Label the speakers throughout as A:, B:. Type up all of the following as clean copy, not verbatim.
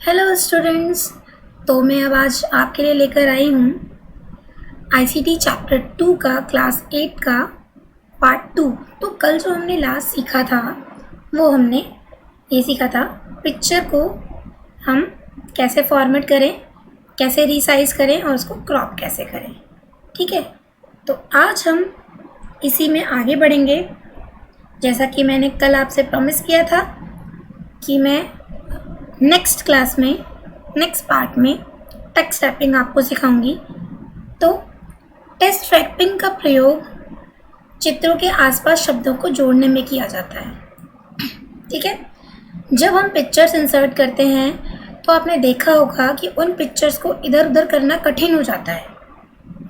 A: Hello students. तो मैं अब आज आपके लिए लेकर आई हूँ आईसीटी चैप्टर 2 का क्लास 8 का पार्ट 2। तो कल जो हमने लास्ट सीखा था वो हमने ये सीखा था पिक्चर को हम कैसे फॉर्मेट करें, कैसे रीसाइज करें और उसको क्रॉप कैसे करें। ठीक है, तो आज हम इसी में आगे बढ़ेंगे। जैसा कि मैंने कल आपसे प्रॉमिस किया था कि मैं नेक्स्ट क्लास में नेक्स्ट पार्ट में टेक्स्ट रैपिंग आपको सिखाऊंगी। तो टेक्स्ट रैपिंग का प्रयोग चित्रों के आसपास शब्दों को जोड़ने में किया जाता है। ठीक है, जब हम पिक्चर्स इंसर्ट करते हैं तो आपने देखा होगा कि उन पिक्चर्स को इधर उधर करना कठिन हो जाता है,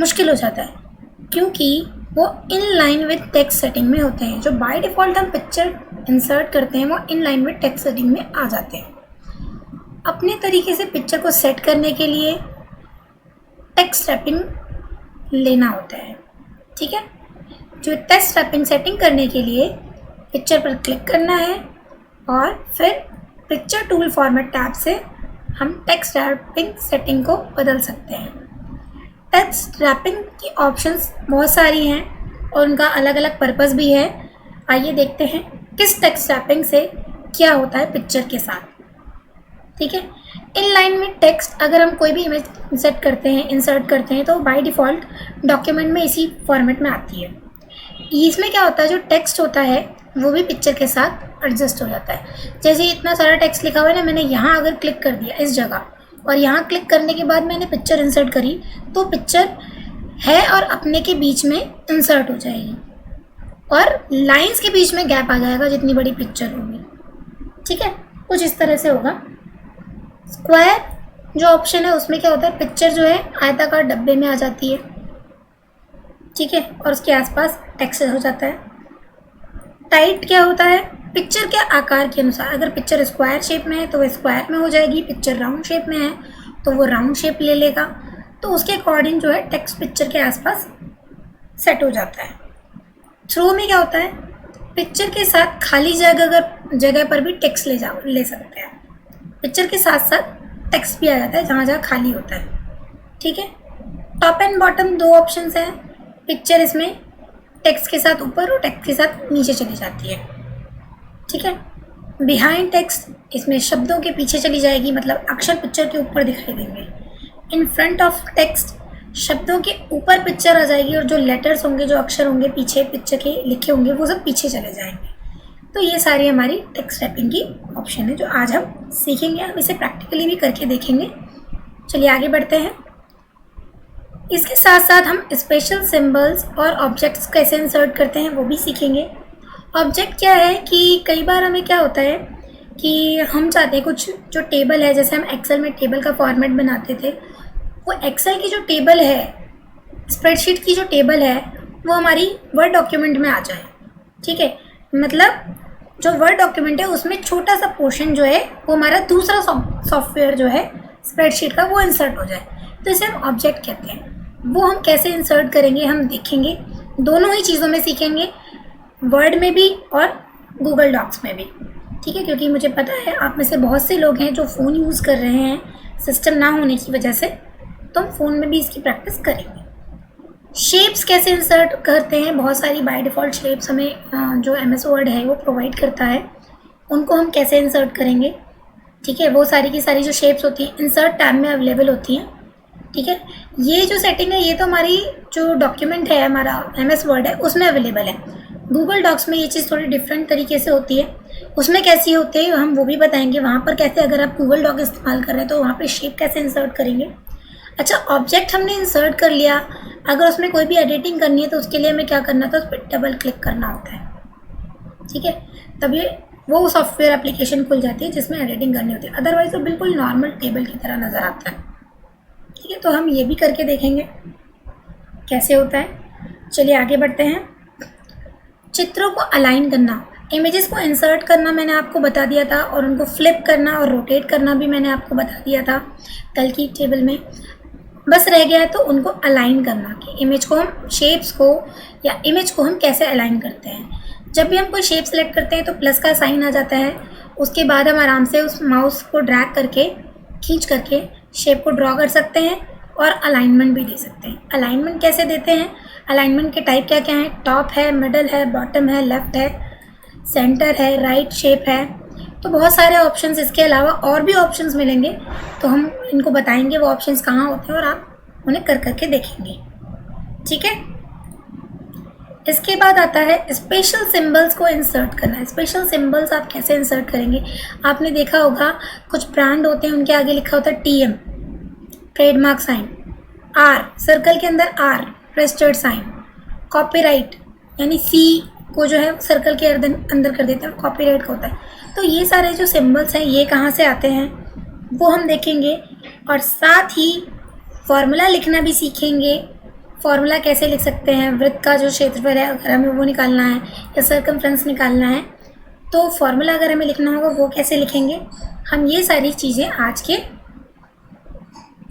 A: मुश्किल हो जाता है, क्योंकि वो in line with text setting में होते हैं। जो बाय डिफ़ॉल्ट हम पिक्चर इंसर्ट करते हैं वो in line with text setting में आ जाते हैं। अपने तरीके से पिक्चर को सेट करने के लिए टेक्स्ट रैपिंग लेना होता है। ठीक है, जो टेक्स्ट रैपिंग सेटिंग करने के लिए पिक्चर पर क्लिक करना है और फिर पिक्चर टूल फॉर्मेट टैब से हम टेक्स्ट रैपिंग सेटिंग को बदल सकते हैं। टेक्स्ट रैपिंग की ऑप्शंस बहुत सारी हैं और उनका अलग अलग पर्पस भी है। आइए देखते हैं किस टेक्स्ट रैपिंग से क्या होता है पिक्चर के साथ। ठीक है, इन लाइन में टेक्स्ट अगर हम कोई भी इमेज इंसर्ट करते हैं तो बाय डिफ़ॉल्ट डॉक्यूमेंट में इसी फॉर्मेट में आती है। इसमें क्या होता है, जो टेक्स्ट होता है वो भी पिक्चर के साथ एडजस्ट हो जाता है। जैसे इतना सारा टेक्स्ट लिखा हुआ है ना, मैंने यहाँ अगर क्लिक कर दिया इस जगह और यहाँ क्लिक करने के बाद मैंने पिक्चर इंसर्ट करी तो पिक्चर है और अपने के बीच में इंसर्ट हो जाएगी और लाइंस के बीच में गैप आ जाएगा जितनी बड़ी पिक्चर होगी। ठीक है, कुछ इस तरह से होगा। स्क्वायर जो ऑप्शन है उसमें क्या होता है, पिक्चर जो है आयताकार डब्बे में आ जाती है। ठीक है, और उसके आसपास टेक्स्ट हो जाता है। टाइट क्या होता है, पिक्चर के आकार के अनुसार, अगर पिक्चर स्क्वायर शेप में है तो वो स्क्वायर में हो जाएगी, पिक्चर राउंड शेप में है तो वो राउंड शेप ले लेगा। तो उसके अकॉर्डिंग जो है टेक्स्ट पिक्चर के आसपास सेट हो जाता है। थ्रो में क्या होता है, पिक्चर के साथ खाली जगह पर भी टेक्स्ट ले सकते हैं। पिक्चर के साथ साथ टेक्स्ट भी आ जाता है जहाँ जहाँ खाली होता है। ठीक है, टॉप एंड बॉटम दो ऑप्शंस हैं। पिक्चर इसमें टेक्स्ट के साथ ऊपर और टेक्स्ट के साथ नीचे चली जाती है। ठीक है, बिहाइंड टेक्स्ट इसमें शब्दों के पीछे चली जाएगी, मतलब अक्षर पिक्चर के ऊपर दिखाई देंगे। इन फ्रंट ऑफ टेक्स्ट शब्दों के ऊपर पिक्चर आ जाएगी और जो लेटर्स होंगे, जो अक्षर होंगे पीछे पिक्चर के लिखे होंगे वो सब पीछे चले जाएंगे। तो ये सारी हमारी टेक्स्ट रैपिंग की ऑप्शन है जो आज हम सीखेंगे। हम इसे प्रैक्टिकली भी करके देखेंगे। चलिए आगे बढ़ते हैं। इसके साथ साथ हम स्पेशल सिंबल्स और ऑब्जेक्ट्स कैसे इंसर्ट करते हैं वो भी सीखेंगे। ऑब्जेक्ट क्या है कि कई बार हमें क्या होता है कि हम चाहते हैं कुछ जो टेबल है, जैसे हम एक्सेल में टेबल का फॉर्मेट बनाते थे, वो एक्सेल की जो टेबल है, स्प्रेडशीट की जो टेबल है वो हमारी वर्ड डॉक्यूमेंट में आ जाए। ठीक है, मतलब जो वर्ड डॉक्यूमेंट है उसमें छोटा सा पोर्शन जो है वो हमारा दूसरा सॉफ्टवेयर जो है स्प्रेडशीट का वो इंसर्ट हो जाए, तो इसे हम ऑब्जेक्ट कहते हैं। वो हम कैसे इंसर्ट करेंगे हम देखेंगे, दोनों ही चीज़ों में सीखेंगे, वर्ड में भी और गूगल डॉक्स में भी। ठीक है, क्योंकि मुझे पता है आप में से बहुत से लोग हैं जो फ़ोन यूज़ कर रहे हैं सिस्टम ना होने की वजह से, तो हम फ़ोन में भी इसकी प्रैक्टिस करेंगे। शेप्स कैसे इंसर्ट करते हैं, बहुत सारी बाय डिफ़ॉल्ट शेप्स हमें जो MS वर्ड है वो प्रोवाइड करता है, उनको हम कैसे इंसर्ट करेंगे। ठीक है, वो सारी की सारी जो शेप्स होती हैं इंसर्ट टैब में अवेलेबल होती हैं। ठीक है, ये जो सेटिंग है ये तो हमारी जो डॉक्यूमेंट है, हमारा MS वर्ड है उसमें अवेलेबल है। गूगल डॉक्स में ये चीज़ थोड़ी डिफरेंट तरीके से होती है, उसमें कैसी होती है हम वो भी बताएंगे। वहाँ पर कैसे, अगर आप गूगल डॉक इस्तेमाल कर रहे हैं तो वहाँ पर शेप कैसे इंसर्ट करेंगे। अच्छा, ऑब्जेक्ट हमने इंसर्ट कर लिया, अगर उसमें कोई भी एडिटिंग करनी है तो उसके लिए हमें क्या करना था, उस पर डबल क्लिक करना होता है। ठीक है, तब ये वो सॉफ्टवेयर एप्लीकेशन खुल जाती है जिसमें एडिटिंग करनी होती है, अदरवाइज तो बिल्कुल नॉर्मल टेबल की तरह नज़र आता है। ठीक है, तो हम ये भी करके देखेंगे कैसे होता है। चलिए आगे बढ़ते हैं। चित्रों को अलाइन करना, इमेजेस को इंसर्ट करना मैंने आपको बता दिया था और उनको फ्लिप करना और रोटेट करना भी मैंने आपको बता दिया था कल की टेबल में। बस रह गया है तो उनको अलाइन करना कि इमेज को हम शेप्स को या इमेज को हम कैसे अलाइन करते हैं। जब भी हम कोई शेप सेलेक्ट करते हैं तो प्लस का साइन आ जाता है, उसके बाद हम आराम से उस माउस को ड्रैग करके खींच करके शेप को ड्रॉ कर सकते हैं और अलाइनमेंट भी दे सकते हैं। अलाइनमेंट कैसे देते हैं, अलाइनमेंट के टाइप क्या क्या हैं, टॉप है, मिडल है, बॉटम है, लेफ़्ट है, सेंटर है, राइट शेप है। तो बहुत सारे ऑप्शंस, इसके अलावा और भी ऑप्शंस मिलेंगे, तो हम इनको बताएंगे वो ऑप्शंस कहाँ होते हैं और आप उन्हें कर करके देखेंगे। ठीक है, इसके बाद आता है स्पेशल सिंबल्स को इंसर्ट करना है। स्पेशल सिंबल्स आप कैसे इंसर्ट करेंगे, आपने देखा होगा कुछ ब्रांड होते हैं उनके आगे लिखा होता है TM trademark sign, R circle के अंदर R रजिस्टर्ड साइन, कॉपीराइट यानी C को जो है सर्कल के अंदर कर देते हैं, कॉपीराइट का होता है। तो ये सारे जो सिंबल्स हैं ये कहाँ से आते हैं वो हम देखेंगे, और साथ ही फॉर्मूला लिखना भी सीखेंगे। फॉर्मूला कैसे लिख सकते हैं, वृत्त का जो क्षेत्रफल है अगर हमें वो निकालना है या सर्कमफ्रेंस निकालना है, तो फॉर्मूला अगर हमें लिखना होगा वो कैसे लिखेंगे, हम ये सारी चीज़ें आज के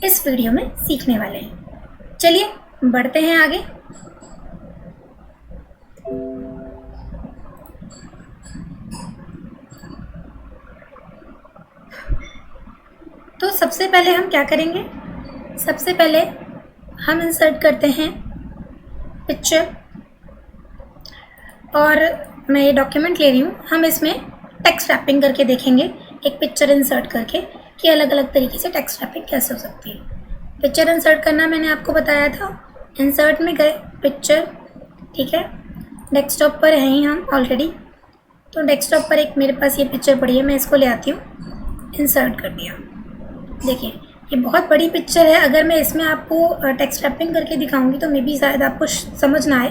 A: इस वीडियो में सीखने वाले हैं। चलिए बढ़ते हैं आगे। तो सबसे पहले हम क्या करेंगे, सबसे पहले हम इंसर्ट करते हैं पिक्चर, और मैं ये डॉक्यूमेंट ले रही हूँ। हम इसमें टेक्स्ट रैपिंग करके देखेंगे, एक पिक्चर इंसर्ट करके, कि अलग अलग तरीके से टेक्स्ट रैपिंग कैसे हो सकती है। पिक्चर इंसर्ट करना मैंने आपको बताया था। इंसर्ट में गए पिक्चर, ठीक है, डेस्कटॉप पर हैं ही हम ऑलरेडी, तो डेस्कटॉप पर एक मेरे पास ये पिक्चर पड़ी है, मैं इसको ले आती हूँ, इंसर्ट कर दिया। देखिए ये बहुत बड़ी पिक्चर है, अगर मैं इसमें आपको टेक्स्ट रैपिंग करके दिखाऊंगी तो मे बी शायद आपको समझ ना आए।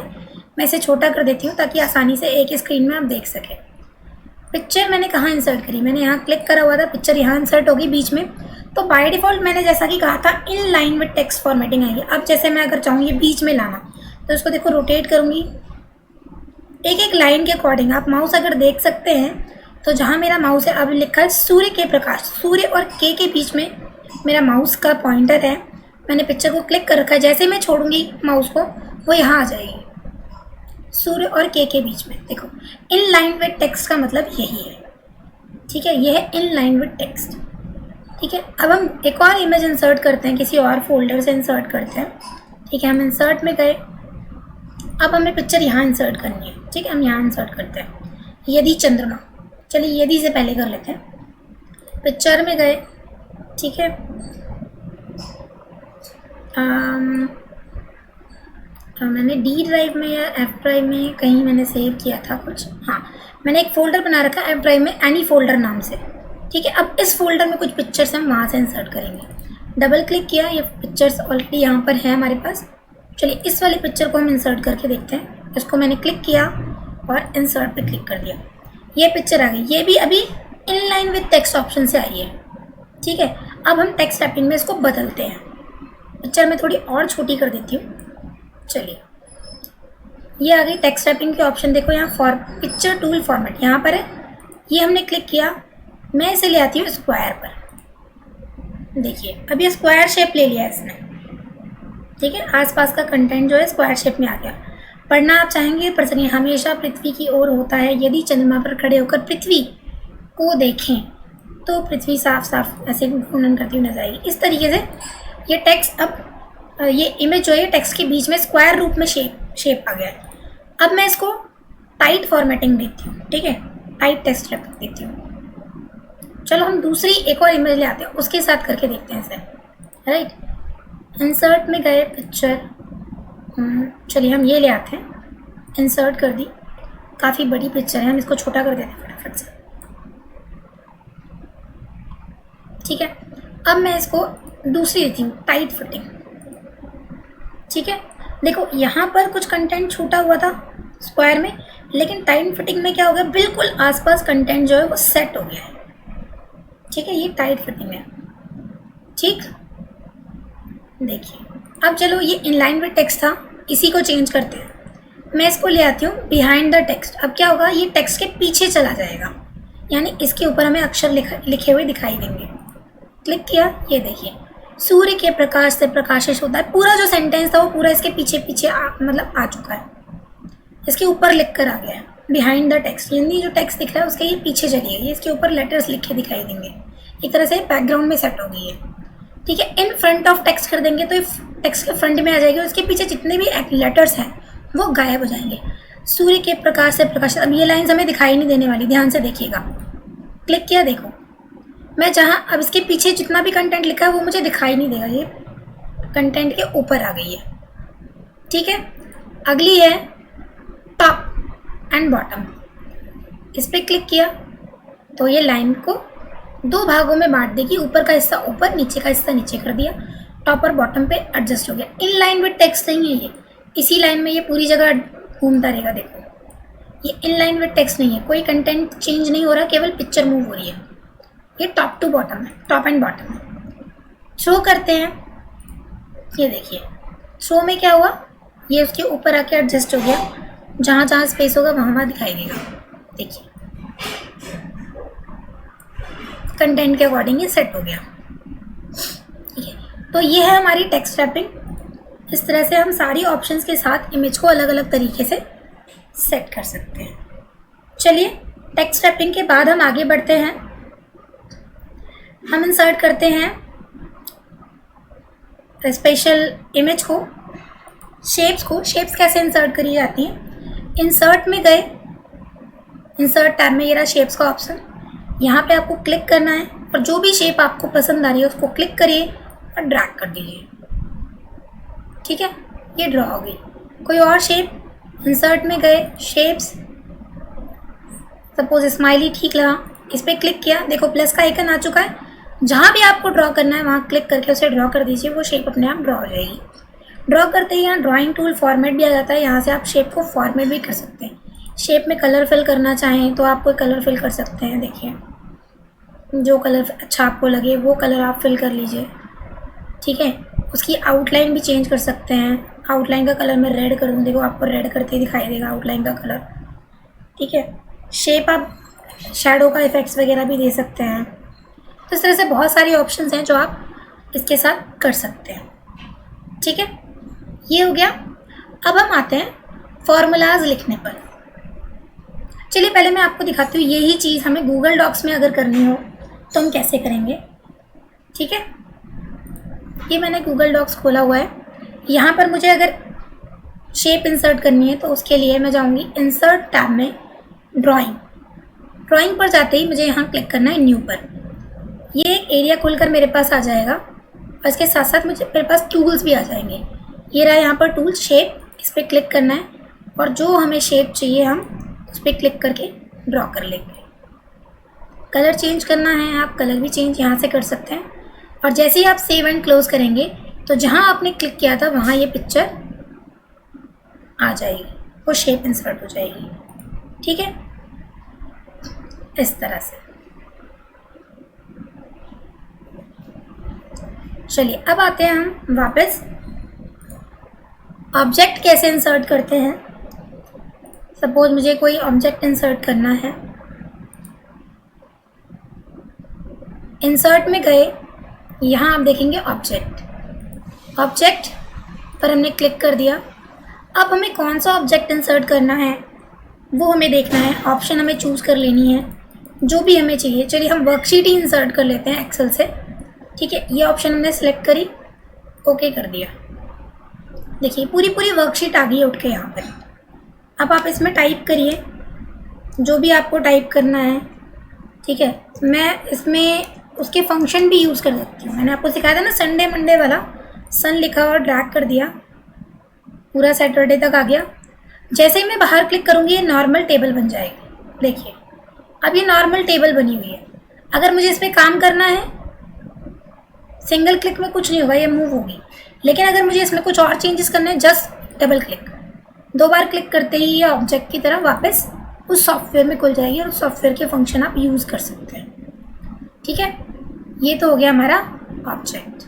A: मैं इसे छोटा कर देती हूँ ताकि आसानी से एक स्क्रीन में आप देख सकें। पिक्चर मैंने कहाँ इंसर्ट करी, मैंने यहाँ क्लिक करा हुआ था, पिक्चर यहाँ इंसर्ट होगी बीच में। तो बाय डिफ़ॉल्ट मैंने जैसा कि कहा था in line with text formatting आएगी। अब जैसे मैं अगर चाहूँगी बीच में लाना, तो इसको देखो रोटेट करूँगी एक एक लाइन के अकॉर्डिंग। आप माउस अगर देख सकते हैं तो जहाँ मेरा माउस है, अब लिखा है सूर्य के प्रकाश, सूर्य और के बीच में मेरा माउस का पॉइंटर है। मैंने पिक्चर को क्लिक कर रखा है, जैसे मैं छोड़ूंगी माउस को वो यहाँ आ जाएगी, सूर्य और के बीच में। देखो इन लाइन विद टेक्स्ट का मतलब यही है, ठीक है, ये है इन लाइन विद टेक्स्ट। ठीक है, अब हम एक और इमेज इंसर्ट करते हैं, किसी और फोल्डर से इंसर्ट करते हैं। ठीक है, हम इंसर्ट में गए, अब हमें पिक्चर यहाँ इंसर्ट करनी है। ठीक है, हम यहाँ इंसर्ट करते हैं यदि चंद्रमा, चलिए यदि से पहले कर लेते हैं। पिक्चर में गए, ठीक है, मैंने D ड्राइव में या F ड्राइव में कहीं मैंने सेव किया था कुछ, हाँ मैंने एक फ़ोल्डर बना रखा है F ड्राइव में, एनी फोल्डर नाम से। ठीक है, अब इस फोल्डर में कुछ पिक्चर्स हम वहाँ से इंसर्ट करेंगे। डबल क्लिक किया, ये पिक्चर्स ऑलरेडी यहाँ पर है हमारे पास। चलिए इस वाली पिक्चर को हम इंसर्ट करके देखते हैं। इसको मैंने क्लिक किया और इंसर्ट पे क्लिक कर दिया, ये पिक्चर आ गई। ये भी अभी in line with text option से आई है। ठीक है, अब हम टेक्स्ट रैपिंग में इसको बदलते हैं। पिक्चर में थोड़ी और छोटी कर देती हूँ। चलिए ये आ गई टेक्स्ट रैपिंग के ऑप्शन। देखो यहाँ पिक्चर टूल फॉर्मेट यहाँ पर है, ये हमने क्लिक किया। मैं इसे ले आती हूँ स्क्वायर पर। देखिए अब ये स्क्वायर शेप ले लिया इसने। ठीक है, आसपास का कंटेंट जो है स्क्वायर शेप में आ गया। पढ़ना आप चाहेंगे पढ़ सकें। हमेशा पृथ्वी की ओर होता है, यदि चंद्रमा पर खड़े होकर पृथ्वी को देखें तो पृथ्वी साफ साफ ऐसे घूर्णन करती हुई नजर आएगी। इस तरीके से ये टेक्स्ट, अब ये इमेज जो है टेक्स्ट के बीच में स्क्वायर रूप में शेप आ गया है। अब मैं इसको टाइट फॉर्मेटिंग देती हूँ। ठीक है, टाइट टेक्स्ट रैपिंग देती हूँ। चलो हम दूसरी एक और इमेज ले आते हैं, उसके साथ करके देखते हैं इसे। राइट, इंसर्ट में गए पिक्चर, चलिए हम ये ले आते हैं, इंसर्ट कर दी। काफ़ी बड़ी पिक्चर है, हम इसको छोटा कर देते हैं फटाफट से। ठीक है, अब मैं इसको दूसरी देती हूँ टाइट फिटिंग। ठीक है, देखो यहाँ पर कुछ कंटेंट छूटा हुआ था स्क्वायर में, लेकिन टाइट फिटिंग में क्या हो गया, बिल्कुल आसपास कंटेंट जो है वो सेट हो गया है। ठीक है, ये टाइट फिटिंग है। ठीक, देखिए अब चलो ये इनलाइन विद टेक्स्ट था, इसी को चेंज करते हैं। मैं इसको ले आती हूँ बिहाइंड द टेक्स्ट। अब क्या होगा, ये टेक्स्ट के पीछे चला जाएगा, यानी इसके ऊपर हमें अक्षर लिखे हुए दिखाई देंगे। क्लिक किया, ये देखिए सूर्य के प्रकाश से प्रकाशित होता है। पूरा जो सेंटेंस था वो पूरा इसके पीछे पीछे मतलब आ चुका है, इसके ऊपर लिख कर आ गया है बिहाइंड द टेक्स्ट, यानी जो टेक्स्ट दिख रहा है उसके ये पीछे चलिए, ये इसके ऊपर लेटर्स लिखे दिखाई देंगे। एक तरह से बैकग्राउंड में सेट हो गई है। ठीक है, इन फ्रंट ऑफ टेक्स्ट कर देंगे तो टेक्स्ट के फ्रंट में आ जाएगी और उसके पीछे जितने भी लेटर्स हैं वो गायब हो जाएंगे। सूर्य के प्रकाश से प्रकाशित, अब ये लाइन्स हमें दिखाई नहीं देने वाली, ध्यान से देखिएगा। क्लिक किया, देखो मैं जहाँ, अब इसके पीछे जितना भी कंटेंट लिखा है वो मुझे दिखाई नहीं देगा, ये कंटेंट के ऊपर आ गई है। ठीक है, अगली है टॉप एंड बॉटम। इस पर क्लिक किया तो ये लाइन को दो भागों में बांट देगी, ऊपर का हिस्सा ऊपर, नीचे का हिस्सा नीचे कर दिया। टॉप और बॉटम पे एडजस्ट हो गया। इन लाइन विद टेक्स्ट नहीं है ये, इसी लाइन में ये पूरी जगह घूमता रहेगा। देखो ये इन लाइन विद टेक्स्ट नहीं है, कोई कंटेंट चेंज नहीं हो रहा, केवल पिक्चर मूव हो रही है। ये टॉप टू बॉटम है, टॉप एंड बॉटम है। शो करते हैं, ये देखिए शो में क्या हुआ, ये उसके ऊपर आके एडजस्ट हो गया, जहाँ जहाँ स्पेस होगा वहाँ वहाँ दिखाई देगा। देखिए कंटेंट के अकॉर्डिंग ये सेट हो गया। ठीक है, तो ये है हमारी टेक्स्ट रैपिंग। इस तरह से हम सारी ऑप्शंस के साथ इमेज को अलग अलग तरीके से सेट कर सकते हैं। चलिए टेक्स्ट रैपिंग के बाद हम आगे बढ़ते हैं। हम इंसर्ट करते हैं स्पेशल इमेज को, शेप्स को। शेप्स कैसे इंसर्ट करी जाती हैं, इंसर्ट में गए, इंसर्ट टैब में ये रहा शेप्स का ऑप्शन, यहाँ पे आपको क्लिक करना है और जो भी शेप आपको पसंद आ रही है उसको क्लिक करिए और ड्रैग कर दीजिए। ठीक है, ये ड्रॉ हो गई। कोई और शेप, इंसर्ट में गए, शेप्स, सपोज स्माइली ठीक लगा, इस पर क्लिक किया, देखो प्लस का आइकन आ चुका है। जहाँ भी आपको ड्रॉ करना है वहाँ क्लिक करके उसे ड्रॉ कर दीजिए, वो शेप अपने आप ड्रॉ हो जाएगी। ड्रॉ करते ही यहाँ ड्राइंग टूल फॉर्मेट भी आ जाता है, यहाँ से आप शेप को फॉर्मेट भी कर सकते हैं। शेप में कलर फिल करना चाहें तो आप कोई कलर फिल कर सकते हैं। देखिए जो कलर अच्छा आपको लगे वो कलर आप फिल कर लीजिए। ठीक है, उसकी आउटलाइन भी चेंज कर सकते हैं। आउटलाइन का कलर मैं रेड कर दूँ, देखो आपको रेड करते ही दिखाई देगा आउटलाइन का कलर। ठीक है, शेप आप शैडो का इफेक्ट्स वगैरह भी दे सकते हैं। तो इस तरह से बहुत सारी ऑप्शंस हैं जो आप इसके साथ कर सकते हैं। ठीक है, ये हो गया। अब हम आते हैं फॉर्मूलाज लिखने पर। चलिए पहले मैं आपको दिखाती हूँ यही चीज़ हमें गूगल डॉक्स में अगर करनी हो तो हम कैसे करेंगे। ठीक है, ये मैंने गूगल डॉक्स खोला हुआ है। यहाँ पर मुझे अगर शेप इंसर्ट करनी है तो उसके लिए मैं जाऊँगी इंसर्ट टैब में, ड्राइंग। ड्राइंग पर जाते ही मुझे यहाँ क्लिक करना है न्यू पर। ये एक एरिया खुलकर मेरे पास आ जाएगा और इसके साथ साथ मेरे पास टूल्स भी आ जाएंगे। ये रहा यहाँ पर टूल्स, शेप, इस पर क्लिक करना है और जो हमें शेप चाहिए हम उस पर क्लिक करके ड्रॉ कर लेंगे। कलर चेंज करना है, आप कलर भी चेंज यहाँ से कर सकते हैं। और जैसे ही आप सेव एंड क्लोज करेंगे तो जहाँ आपने क्लिक किया था वहाँ ये पिक्चर आ जाएगी, वो शेप इंसर्ट हो जाएगी। ठीक है, इस तरह से। चलिए अब आते हैं हम वापस ऑब्जेक्ट कैसे इंसर्ट करते हैं। सपोज मुझे कोई ऑब्जेक्ट इंसर्ट करना है, इंसर्ट में गए, यहाँ आप देखेंगे ऑब्जेक्ट। ऑब्जेक्ट पर हमने क्लिक कर दिया। अब हमें कौन सा ऑब्जेक्ट इंसर्ट करना है वो हमें देखना है, ऑप्शन हमें चूज़ कर लेनी है जो भी हमें चाहिए। चलिए हम वर्कशीट ही इंसर्ट कर लेते हैं एक्सेल से। ठीक है, ये ऑप्शन हमने सेलेक्ट करी, ओके कर दिया। देखिए पूरी वर्कशीट आ गई है उठ के यहाँ पर। अब आप इसमें टाइप करिए जो भी आपको टाइप करना है। ठीक है, मैं इसमें उसके फंक्शन भी यूज़ कर सकती हूँ। मैंने आपको सिखाया था ना संडे मंडे वाला, सन लिखा और ड्रैग कर दिया, पूरा सैटरडे तक आ गया। जैसे ही मैं बाहर क्लिक करूँगी ये नॉर्मल टेबल बन जाएगी। देखिए अब ये नॉर्मल टेबल बनी हुई है। अगर मुझे इसमें काम करना है, सिंगल क्लिक में कुछ नहीं होगा, ये मूव होगी। लेकिन अगर मुझे इसमें कुछ और चेंजेस करने हैं, जस्ट डबल क्लिक, 2 बार क्लिक करते ही ये ऑब्जेक्ट की तरह वापस उस सॉफ्टवेयर में खुल जाएगी और उस सॉफ्टवेयर के फंक्शन आप यूज़ कर सकते हैं। ठीक है, ये तो हो गया हमारा ऑब्जेक्ट।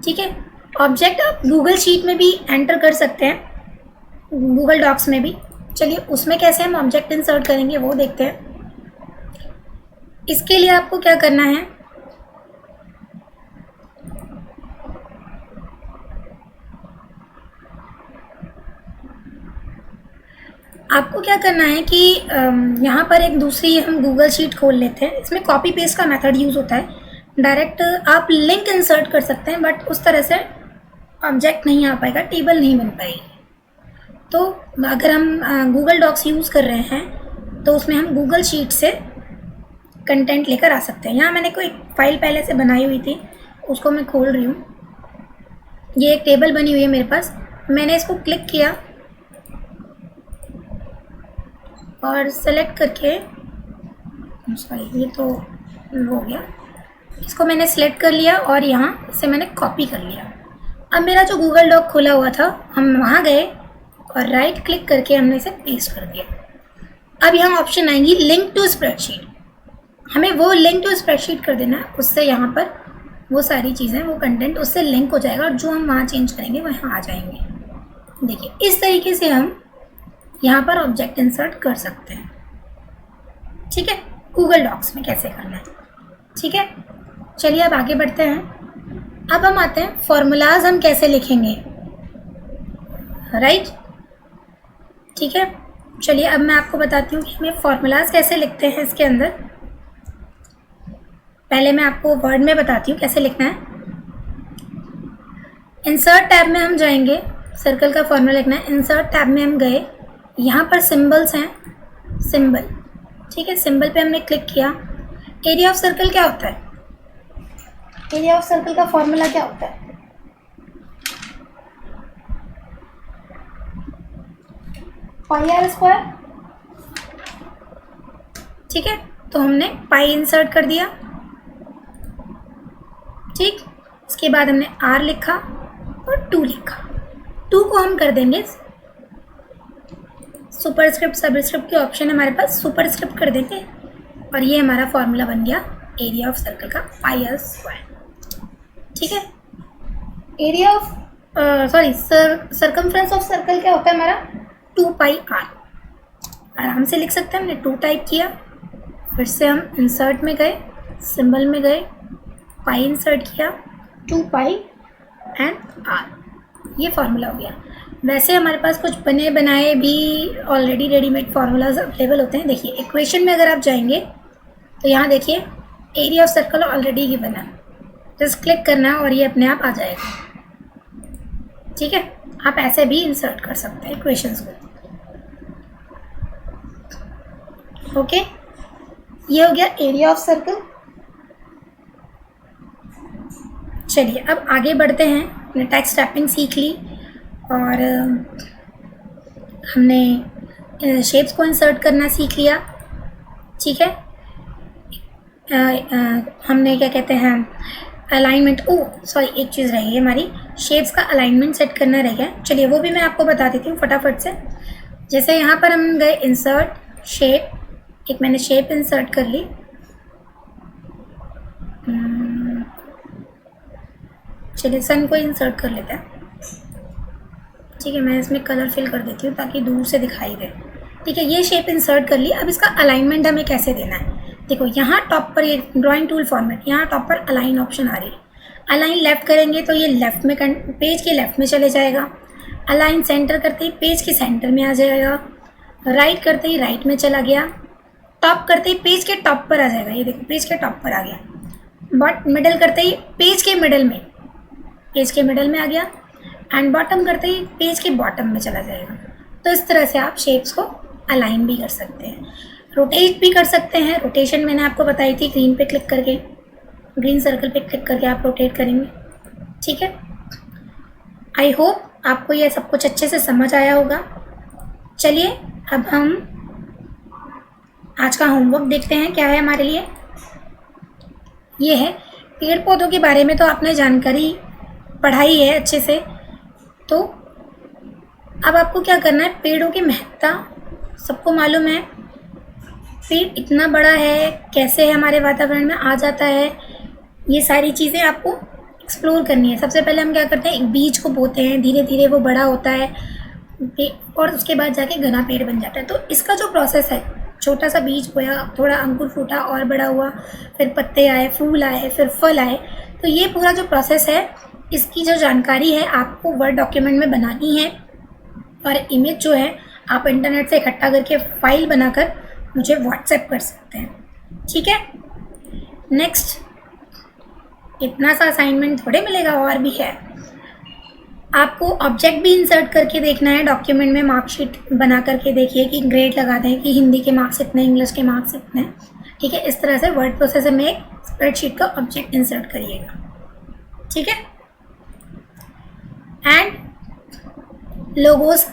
A: ठीक है, ऑब्जेक्ट आप गूगल शीट में भी एंटर कर सकते हैं, गूगल डॉक्स में भी। चलिए उसमें कैसे हम ऑब्जेक्ट इंसर्ट करेंगे वो देखते हैं। इसके लिए आपको क्या करना है, आपको क्या करना है कि यहाँ पर एक दूसरी हम गूगल शीट खोल लेते हैं। इसमें कॉपी पेस्ट का मेथड यूज़ होता है। डायरेक्ट आप लिंक इंसर्ट कर सकते हैं, बट उस तरह से ऑब्जेक्ट नहीं आ पाएगा, टेबल नहीं बन पाएगी। तो अगर हम गूगल डॉक्स यूज़ कर रहे हैं तो उसमें हम गूगल शीट से कंटेंट लेकर आ सकते हैं। यहाँ मैंने कोई फाइल पहले से बनाई हुई थी, उसको मैं खोल रही हूँ। ये एक टेबल बनी हुई है मेरे पास। मैंने इसको क्लिक किया और सेलेक्ट करके, सॉरी ये तो हो गया, इसको मैंने सेलेक्ट कर लिया और यहाँ से मैंने कॉपी कर लिया। अब मेरा जो गूगल डॉक खुला हुआ था, हम वहाँ गए और राइट क्लिक करके हमने इसे पेस्ट कर दिया। अब यहाँ ऑप्शन आएंगी लिंक टू स्प्रेडशीट। हमें वो लिंक टू स्प्रेडशीट कर देना है, उससे यहाँ पर वो सारी चीज़ें, वो कंटेंट उससे लिंक हो जाएगा और जो हम वहाँ चेंज करेंगे वहाँ आ जाएंगे। देखिए इस तरीके से हम यहाँ पर ऑब्जेक्ट इंसर्ट कर सकते हैं। ठीक है, गूगल डॉक्स में कैसे करना है। ठीक है, चलिए अब आगे बढ़ते हैं। अब हम आते हैं फॉर्मूलाज हम कैसे लिखेंगे। राइट, ठीक है, चलिए अब मैं आपको बताती हूँ कि हमें फॉर्मूलाज कैसे लिखते हैं इसके अंदर। पहले मैं आपको वर्ड में बताती हूँ कैसे लिखना है। इंसर्ट टैब में हम जाएंगे, सर्कल का फॉर्मूला लिखना है। इंसर्ट टैब में हम गए, यहाँ पर सिंबल्स हैं, सिंबल। ठीक है, सिंबल पे हमने क्लिक किया। एरिया ऑफ सर्कल क्या होता है? एरिया ऑफ सर्कल का फॉर्मूला क्या होता है? पाई आर स्क्वायर। ठीक है, तो हमने पाई इंसर्ट कर दिया। ठीक, इसके बाद हमने आर लिखा और 2 लिखा। 2 को हम कर देंगे सुपरस्क्रिप्ट सबस्क्रिप्ट के ऑप्शन हमारे पास, सुपरस्क्रिप्ट कर देंगे और ये हमारा फॉर्मूला बन गया एरिया ऑफ सर्कल का, पाई आर स्क्वायर। ठीक है, area of circumference of circle क्या होता है हमारा? 2 पाई आर। आराम से लिख सकते हैं। हमने 2 टाइप किया, फिर से हम इंसर्ट में गए, सिंबल में गए, पाई इंसर्ट किया, 2 पाई एंड आर, ये फार्मूला हो गया। वैसे हमारे पास कुछ बने बनाए भी ऑलरेडी रेडीमेड फार्मूलाज अवेलेबल होते हैं। देखिए इक्वेशन में अगर आप जाएंगे तो यहाँ देखिए area of circle already given है, जस्ट क्लिक करना है और ये अपने आप आ जाएगा। ठीक है, आप ऐसे भी इंसर्ट कर सकते हैं इक्वेशंस को। ओके, ये हो गया एरिया ऑफ सर्कल। चलिए अब आगे बढ़ते हैं। हमने टेक्स्ट रैपिंग सीख ली और हमने शेप्स को इंसर्ट करना सीख लिया। ठीक है, हमने क्या कहते हैं अलाइनमेंट, सॉरी एक चीज़ रही है हमारी, शेप्स का अलाइनमेंट सेट करना रह गया। चलिए वो भी मैं आपको बता देती हूँ फटाफट से। जैसे यहाँ पर हम गए इंसर्ट शेप, एक मैंने शेप इंसर्ट कर ली। चलिए सन को इंसर्ट कर लेते हैं। ठीक है, मैं इसमें कलर फिल कर देती हूँ ताकि दूर से दिखाई दे। ठीक है, ये शेप इंसर्ट कर ली। अब इसका अलाइनमेंट हमें कैसे देना है? देखो यहाँ टॉप पर ये ड्राइंग टूल फॉर्मेट, यहाँ टॉप पर अलाइन ऑप्शन आ रही है। अलाइन लेफ़्ट करेंगे तो ये लेफ़्ट में, पेज के लेफ़्ट में चले जाएगा। अलाइन सेंटर करते ही पेज के सेंटर में आ जाएगा। राइट करते ही राइट में चला गया। टॉप करते ही पेज के टॉप पर आ जाएगा। ये देखो पेज के टॉप पर आ गया। बट मिडल करते ही पेज के मिडल में, पेज के मिडल में आ गया। एंड बॉटम करते ही पेज के बॉटम में चला जाएगा। तो इस तरह से आप शेप्स को अलाइन भी कर सकते हैं, रोटेट भी कर सकते हैं। रोटेशन मैंने आपको बताई थी, ग्रीन पे क्लिक करके, ग्रीन सर्कल पे क्लिक करके आप रोटेट करेंगे। ठीक है, आई होप आपको ये सब कुछ अच्छे से समझ आया होगा। चलिए अब हम आज का होमवर्क देखते हैं क्या है हमारे लिए। ये है पेड़ पौधों के बारे में तो आपने जानकारी पढ़ाई है अच्छे से, तो अब आपको क्या करना है, पेड़ों की महत्ता सबको मालूम है। पेड़ इतना बड़ा है, कैसे हमारे वातावरण में आ जाता है, ये सारी चीज़ें आपको एक्सप्लोर करनी है। सबसे पहले हम क्या करते हैं, एक बीज को बोते हैं, धीरे धीरे वो बड़ा होता है और उसके बाद जाके घना पेड़ बन जाता है। तो इसका जो प्रोसेस है, छोटा सा बीज बोया, थोड़ा अंकुर फूटा और बड़ा हुआ, फिर पत्ते आए, फूल आए, फिर फल आए, तो ये पूरा जो प्रोसेस है, इसकी जो जानकारी है आपको वर्ड डॉक्यूमेंट में बनानी है और इमेज जो है आप इंटरनेट से इकट्ठा करके फाइल बनाकर मुझे व्हाट्सएप कर सकते हैं, ठीक है। नेक्स्ट, इतना सा असाइनमेंट थोड़े मिलेगा, और भी है। आपको ऑब्जेक्ट भी इंसर्ट करके देखना है डॉक्यूमेंट में। मार्कशीट बना करके देखिए कि ग्रेड लगा दें कि हिंदी के मार्क्स इतने, इंग्लिश के मार्क्स इतने, ठीक है। इस तरह से वर्ड प्रोसेसर में एक स्प्रेडशीट का ऑब्जेक्ट इंसर्ट करिएगा, ठीक है। एंड लोगोस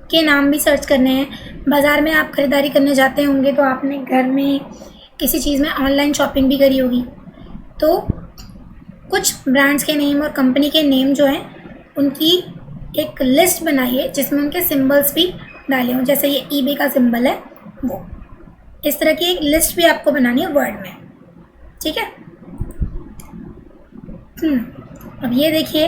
A: के नाम भी सर्च करने हैं। बाज़ार में आप खरीदारी करने जाते होंगे तो आपने घर में किसी चीज़ में ऑनलाइन शॉपिंग भी करी होगी, तो कुछ ब्रांड्स के नेम और कंपनी के नेम जो हैं उनकी एक लिस्ट बनाइए जिसमें उनके सिंबल्स भी डाले हों। जैसे ये eBay का सिंबल है, वो इस तरह की एक लिस्ट भी आपको बनानी है वर्ड में, ठीक है। अब ये देखिए,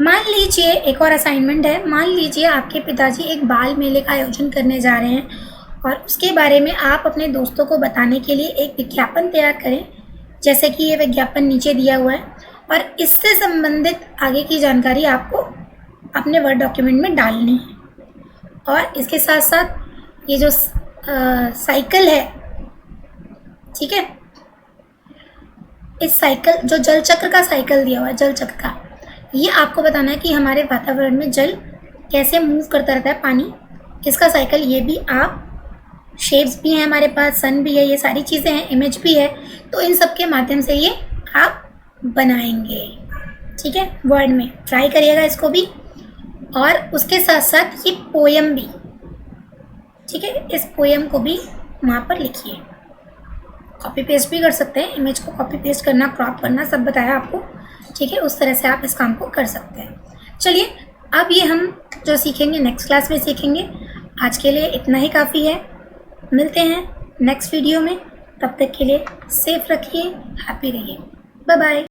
A: मान लीजिए एक और असाइनमेंट है। मान लीजिए आपके पिताजी एक बाल मेले का आयोजन करने जा रहे हैं और उसके बारे में आप अपने दोस्तों को बताने के लिए एक विज्ञापन तैयार करें, जैसे कि ये विज्ञापन नीचे दिया हुआ है, और इससे संबंधित आगे की जानकारी आपको अपने वर्ड डॉक्यूमेंट में डालनी है। और इसके साथ साथ ये जो साइकिल है, ठीक है, इस साइकिल जो जल चक्र का साइकिल दिया हुआ है, जल चक्र का, ये आपको बताना है कि हमारे वातावरण में जल कैसे मूव करता रहता है, पानी, इसका साइकिल। ये भी आप, शेप्स भी हैं हमारे पास, सन भी है, ये सारी चीज़ें हैं, इमेज भी है, तो इन सब के माध्यम से ये आप बनाएंगे, ठीक है। वर्ड में ट्राई करिएगा इसको भी, और उसके साथ साथ ये पोयम भी, ठीक है, इस पोयम को भी वहाँ पर लिखिए। कॉपी पेस्ट भी कर सकते हैं, इमेज को कॉपी पेस्ट करना, क्रॉप करना, सब बताया आपको, ठीक है। उस तरह से आप इस काम को कर सकते हैं। चलिए, अब ये हम जो सीखेंगे नेक्स्ट क्लास में सीखेंगे। आज के लिए इतना ही काफ़ी है। मिलते हैं नेक्स्ट वीडियो में, तब तक के लिए सेफ रखिए, हैप्पी रहिए, बाय बाय।